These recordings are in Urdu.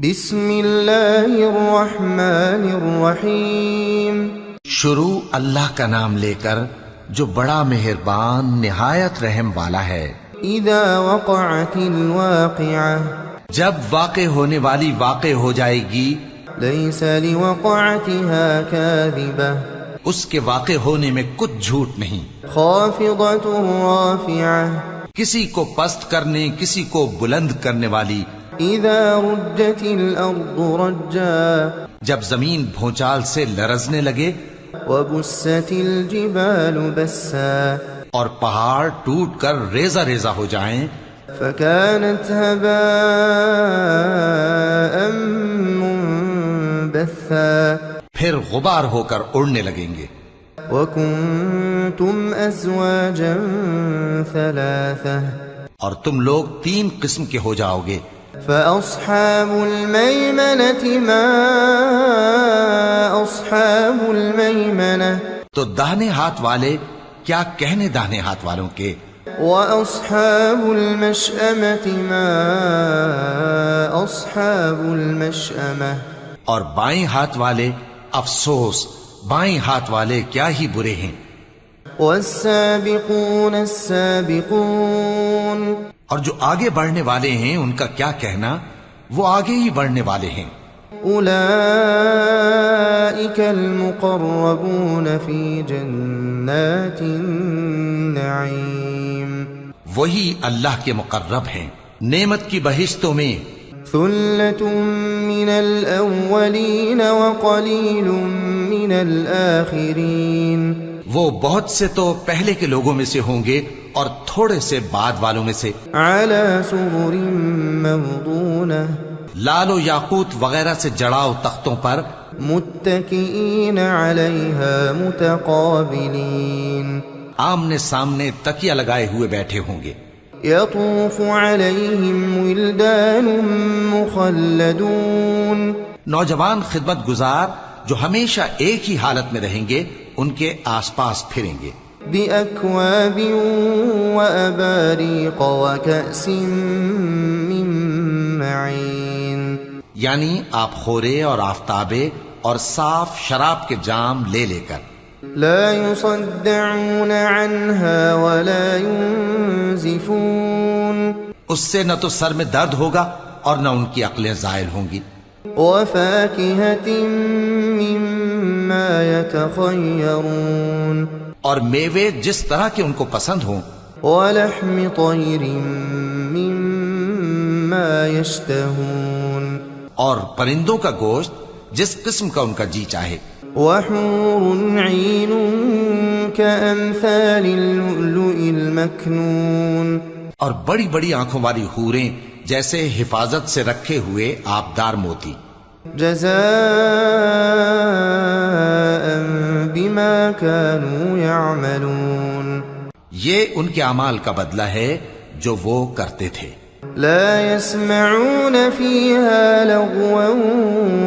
بسم اللہ الرحمن الرحیم۔ شروع اللہ کا نام لے کر جو بڑا مہربان نہایت رحم والا ہے۔ اذا وقعت الواقعہ، جب واقع ہونے والی واقع ہو جائے گی، لیس لوقعتها کاذبہ، اس کے واقع ہونے میں کچھ جھوٹ نہیں۔ خافضۃ رافعہ، کسی کو پست کرنے کسی کو بلند کرنے والی۔ اذا رجت الارض رجا، جب زمین بھونچال سے لرزنے لگے، وبست الجبال بسا، اور پہاڑ ٹوٹ کر ریزہ ریزہ ہو جائیں، فكانت هباء منبثا، پھر غبار ہو کر اڑنے لگیں گے۔ وكنتم ازواجا ثلاثة، اور تم لوگ تین قسم کے ہو جاؤ گے۔ فأصحاب الميمنة ما أصحاب الميمنة، تو داہنے ہاتھ والے کیا کہنے داہنے ہاتھ والوں کے، وأصحاب المشأمة ما أصحاب المشأمة، اور بائیں ہاتھ والے افسوس بائیں ہاتھ والے کیا ہی برے ہیں۔ والسابقون السابقون، اور جو آگے بڑھنے والے ہیں ان کا کیا کہنا، وہ آگے ہی بڑھنے والے ہیں۔ أولئك المقربون في جنات النعيم، وہی اللہ کے مقرب ہیں نعمت کی بہشتوں میں۔ ثلة من الأولين وقليل من الآخرين، وہ بہت سے تو پہلے کے لوگوں میں سے ہوں گے اور تھوڑے سے بعد والوں میں سے۔ على سرر موضونة، لال و یاقوت وغیرہ سے جڑاؤ تختوں پر، متكئين عليها متقابلين، آمنے سامنے تکیہ لگائے ہوئے بیٹھے ہوں گے۔ يطوف عليهم ولدان مخلدون، نوجوان خدمت گزار جو ہمیشہ ایک ہی حالت میں رہیں گے ان کے آس پاس پھریں گے۔ بأكواب وأباريق وكأس من معين، یعنی آپ خورے اور آفتابے اور صاف شراب کے جام لے لے کر۔ لا يصدعون عنها ولا ينزفون، اس سے نہ تو سر میں درد ہوگا اور نہ ان کی عقلیں زائل ہوں گی۔ وفاكهة مما يتخيرون، اور میوے جس طرح کے ان کو پسند ہوں۔ ولحم طير مما يشتهون، اور پرندوں کا گوشت جس قسم کا ان کا جی چاہے۔ وحور عين كأمثال اللؤلؤ المكنون، اور بڑی بڑی آنکھوں والی حوریں جیسے حفاظت سے رکھے ہوئے آبدار موتی۔ جزاء بما كانوا يعملون، یہ ان کے اعمال کا بدلہ ہے جو وہ کرتے تھے۔ لا يسمعون فيها لغوا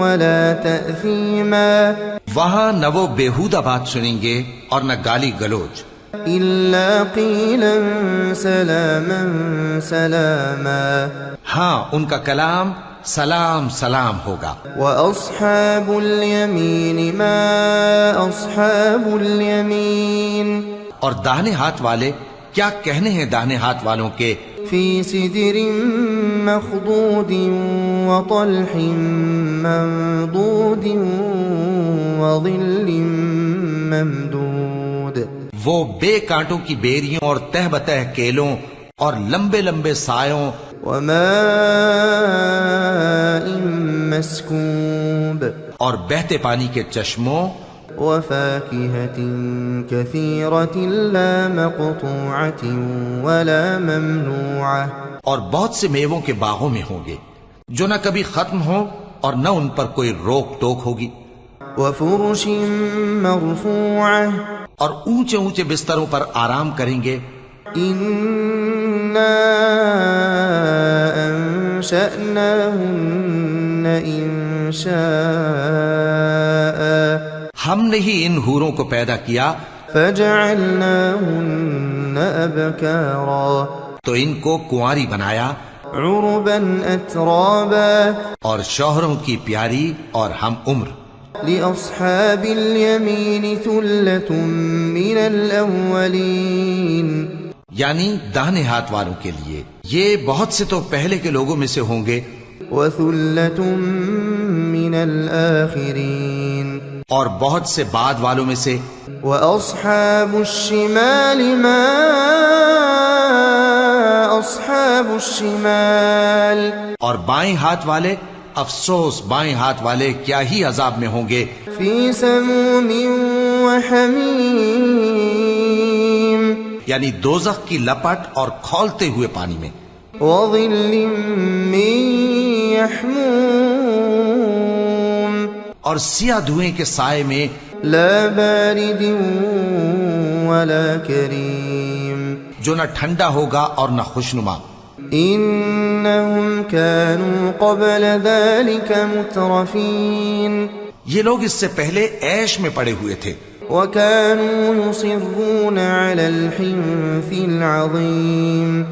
ولا تأثيما، وہاں نہ وہ بیہودہ بات سنیں گے اور نہ گالی گلوچ، إلا قيلا سلاما سلاما، ہاں ان کا کلام سلام سلام ہوگا۔ وأصحاب اليمين ما أصحاب اليمين، اور داہنے ہاتھ والے کیا کہنے ہیں داہنے ہاتھ والوں کے، في سدر مخضود وطلح منضود وظل ممدود، وہ بے کانٹوں کی بیریوں اور تہ بتہ کیلوں اور لمبے لمبے سایوں، وماء مسكوب، اور بہتے پانی کے چشموں، وفاكهة كثيرة لا مقطوعة ولا ممنوعة، اور بہت سے میووں کے باغوں میں ہوں گے جو نہ کبھی ختم ہوں اور نہ ان پر کوئی روک ٹوک ہوگی۔ وفرش مرفوعة، اور اونچے اونچے بستروں پر آرام کریں گے۔ إنا أنشأناهن إنشاء، ہم نے ہی ان حوروں کو پیدا کیا، فجعلناهن أبكارا، تو ان کو کنواری بنایا، عربا أترابا اور شوہروں کی پیاری اور ہم عمر. لأصحاب اليمين ثلة من الأولين یعنی داہنے ہاتھ والوں کے لیے یہ بہت سے تو پہلے کے لوگوں میں سے ہوں گے وثلة من الآخرين اور بہت سے بعد والوں میں سے. وأصحاب الشمال ما أصحاب الشمال اور بائیں ہاتھ والے افسوس بائیں ہاتھ والے کیا ہی عذاب میں ہوں گے. في سموم وحميم یعنی دوزخ کی لپٹ اور کھولتے ہوئے پانی میں. وظل من يحموم اور سیاہ دھوئیں کے سائے میں. لا بارد ولا كريم جو نہ ٹھنڈا ہوگا اور نہ خوشنما. إنهم كانوا قبل ذلك مترفين یہ لوگ اس سے پہلے عیش میں پڑے ہوئے تھے وكانوا يصرون على الحنث العظيم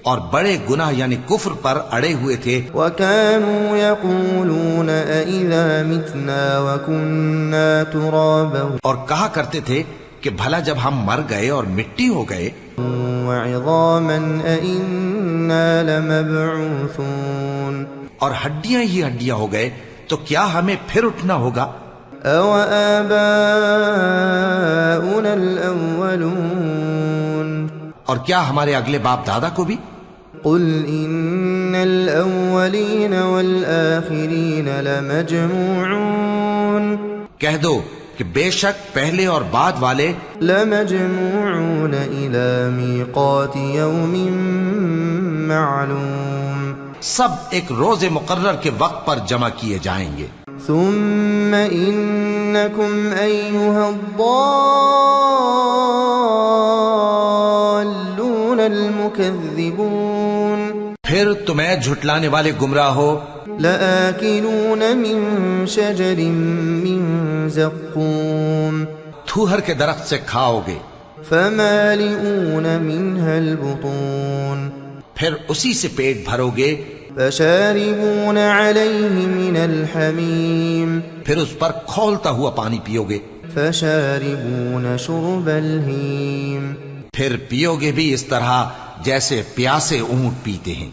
اور بڑے گناہ یعنی کفر پر اڑے ہوئے تھے. وكانوا يقولون أإذا متنا وكنا ترابا اور کہا کرتے تھے کہ بھلا جب ہم مر گئے اور مٹی ہو گئے وعظاما أإنا لمبعوثون اور ہڈیاں ہی ہڈیاں ہو گئے تو کیا ہمیں پھر اٹھنا ہوگا. أو آباؤنا الأولون اور کیا ہمارے اگلے باپ دادا کو بھی. قل إن الأولين والآخرين لمجموعون کہہ دو کہ بے شک پہلے اور بعد والے لمجموعون إلى ميقات يوم معلوم سب ایک روز مقرر کے وقت پر جمع کیے جائیں گے. ثم إنكم أيها الضالون المكذبون پھر تمہیں جھٹلانے والے گمراہ ہو لآكلون من شجر من زقوم تھوہر کے درخت سے کھاؤ گے فمالئون منها البطون پھر اسی سے پیٹ بھرو گے فشاربون عليه من الحميم پھر اس پر کھولتا ہوا پانی پیو گے فشاربون شرب الهيم پھر پیو گے بھی اس طرح جیسے پیاسے اونٹ پیتے ہیں.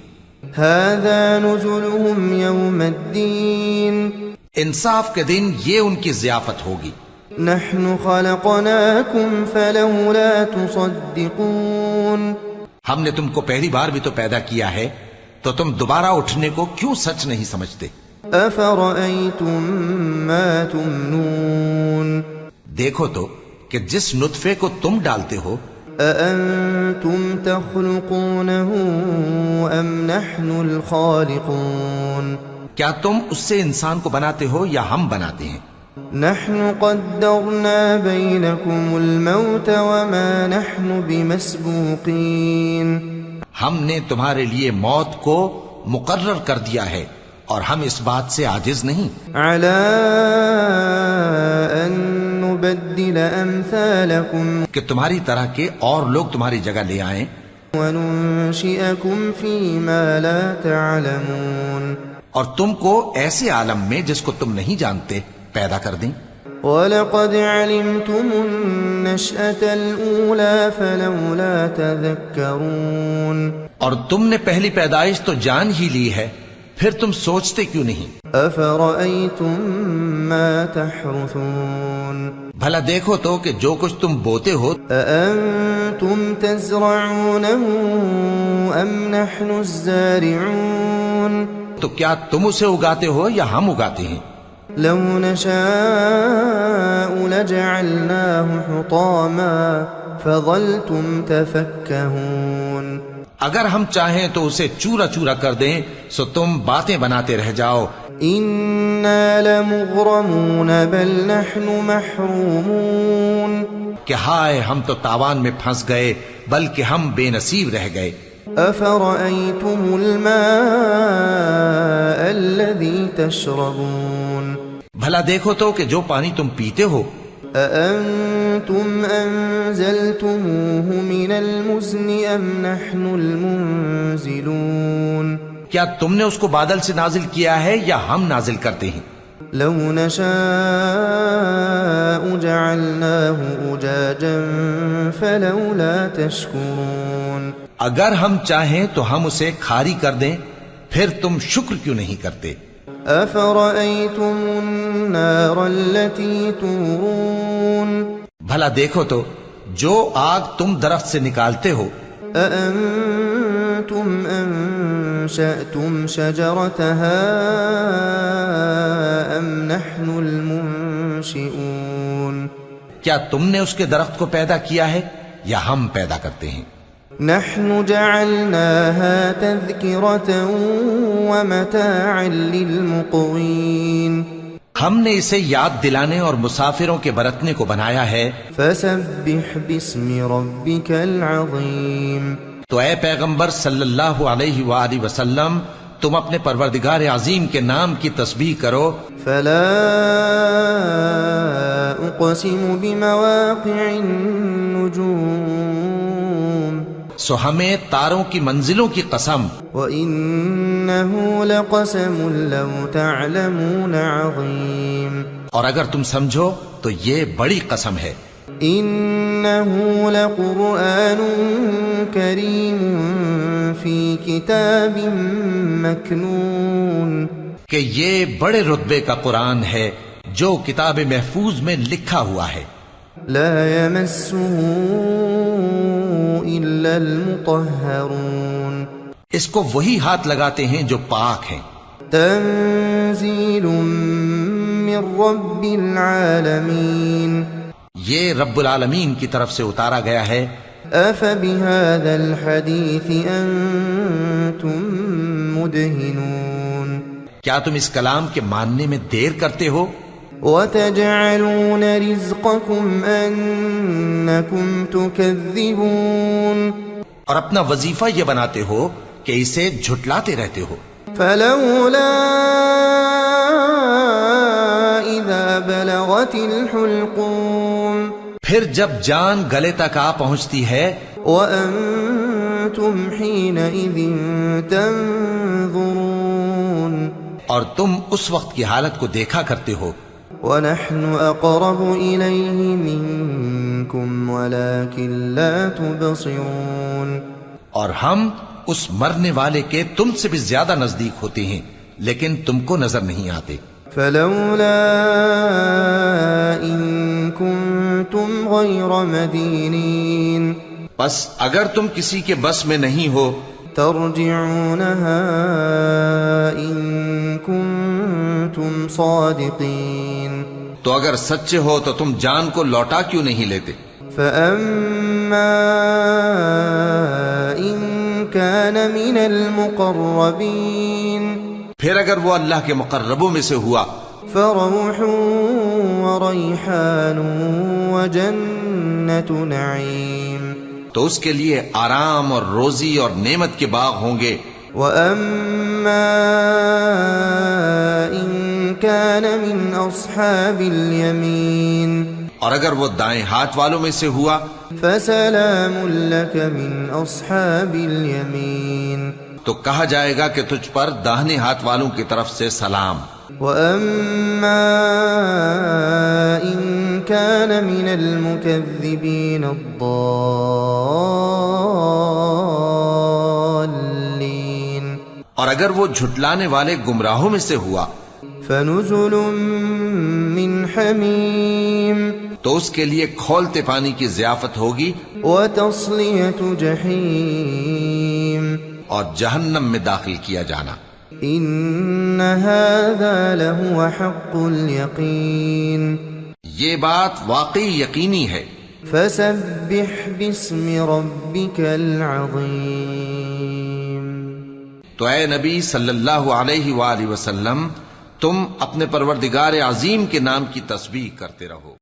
هذا نزلهم يوم الدين انصاف کے دن یہ ان کی ضیافت ہوگی. نحن خلقناكم فلولا تصدقون ہم نے تم کو پہلی بار بھی تو پیدا کیا ہے تو تم دوبارہ اٹھنے کو کیوں سچ نہیں سمجھتے. أفرأيتم ما تمنون دیکھو تو کہ جس نطفے کو تم ڈالتے ہو أأنتم تخلقونه أم نحن الخالقون کیا تم اس سے انسان کو بناتے ہو یا ہم بناتے ہیں. نحن قدرنا بينكم الموت وما نحن بمسبوقين ہم نے تمہارے لیے موت کو مقرر کر دیا ہے اور ہم اس بات سے عاجز نہیں على أن نبدل أمثالكم کہ تمہاری طرح کے اور لوگ تمہاری جگہ لے آئیں وننشئكم فيما لا تعلمون اور تم کو ایسے عالم میں جس کو تم نہیں جانتے پیدا کر دیں. وَلَقَدْ عَلِمْتُمُ النَّشْأَةَ الْأُولَى فَلَوْلَا تَذَكَّرُونَ اور تم نے پہلی پیدائش تو جان ہی لی ہے پھر تم سوچتے کیوں نہیں. أَفَرَأَيْتُم مَّا تَحْرُثُونَ بھلا دیکھو تو کہ جو کچھ تم بوتے ہو أَأَنتُمْ تَزْرَعُونَهُ أَمْ نَحْنُ الزَّارِعُونَ تو کیا تم اسے اگاتے ہو یا ہم اگاتے ہیں. لو نشاء لجعلناه حطاما فظلتم تفكهون اگر ہم چاہیں تو اسے چورا چورا کر دیں سو تم باتیں بناتے رہ جاؤ. إنا لمغرمون بل نحن محرومون کہ ہائے ہم تو تاوان میں پھنس گئے بلکہ ہم بے نصیب رہ گئے. أفرأيتم الماء الذي تشربون بھلا دیکھو تو کہ جو پانی تم پیتے ہو أأنتم أنزلتموه من المزن أم نحن المنزلون کیا تم نے اس کو بادل سے نازل کیا ہے یا ہم نازل کرتے ہیں؟ لو نشاء جعلناه أجاجا فلولا تشكرون اگر ہم چاہیں تو ہم اسے کھاری کر دیں، پھر تم شکر کیوں نہیں کرتے؟ أفرأيتم النار التي تورون بھلا دیکھو تو جو آگ تم درخت سے نکالتے ہو، أأنتم أنشأتم شجرتها أم نحن المنشئون کیا تم نے اس کے درخت کو پیدا کیا ہے یا ہم پیدا کرتے ہیں؟ نحن جعلناها تذكرة ومتاعا للمقوين ہم نے اسے یاد دلانے اور مسافروں کے برتنے کو بنایا ہے۔ فسبح باسم ربك العظيم تو اے پیغمبر صلی اللہ علیہ وآلہ وسلم، تم اپنے پروردگار عظیم کے نام کی تسبیح کرو۔ فلا اقسم بمواقع النجوم سو ہمیں تاروں کی منزلوں کی قسم، وإنه لقسم لو تعلمون عظيم اور اگر تم سمجھو تو یہ بڑی قسم ہے۔ إنه لقرآن كريم في كتاب مكنون کہ یہ بڑے رتبے کا قرآن ہے جو کتاب محفوظ میں لکھا ہوا ہے۔ لا يمسه إلا المطهرون اس کو وہی ہاتھ لگاتے ہیں جو پاک ہیں۔ تنزيل من رب العالمين یہ رب العالمین کی طرف سے اتارا گیا ہے۔ أفبهذا الحديث أنتم مدهنون کیا تم اس کلام کے ماننے میں دیر کرتے ہو؟ وتجعلون رزقكم أنكم تكذبون اور اپنا وظیفہ یہ بناتے ہو کہ اسے جھٹلاتے رہتے ہو۔ فلولا إذا بلغت الحلقوم پھر جب جان گلے تک آ پہنچتی ہے، وأنتم حينئذ تنظرون اور تم اس وقت کی حالت کو دیکھا کرتے ہو، ونحن أقرب إليه منكم ولكن لا تبصرون اور ہم اس مرنے والے کے تم سے بھی زیادہ نزدیک ہوتے ہیں لیکن تم کو نظر نہیں آتے۔ فلولا إن كنتم غير مدينين بس اگر تم کسی کے بس میں نہیں ہو ترجعونها إن كنتم صادقين تو اگر سچے ہو تو تم جان کو لوٹا کیوں نہیں لیتے؟ فأما إن كان من المقربين پھر اگر وہ اللہ کے مقربوں میں سے ہوا فروح وريحان وجنة نعيم تو اس کے لیے آرام اور روزی اور نعمت کے باغ ہوں گے۔ وأما إن كان من أصحاب اليمين اور اگر وہ دائیں ہاتھ والوں میں سے ہوا فسلام لك من أصحاب اليمين تو کہا جائے گا کہ تجھ پر داہنے ہاتھ والوں کی طرف سے سلام۔ وأما إن كان من المكذبين الضالين اور اگر وہ جھٹلانے والے گمراہوں میں سے ہوا فنزل من حميم تو اس کے لیے کھولتے پانی کی ضیافت ہوگی وتصلية جحيم اور جہنم میں داخل کیا جانا۔ إن هذا لهو حق اليقين یہ بات واقعی یقینی ہے۔ فسبح باسم ربك العظيم تو اے نبی صلی اللہ علیہ وآلہ وسلم، تم اپنے پروردگار عظیم کے نام کی تسبیح کرتے رہو۔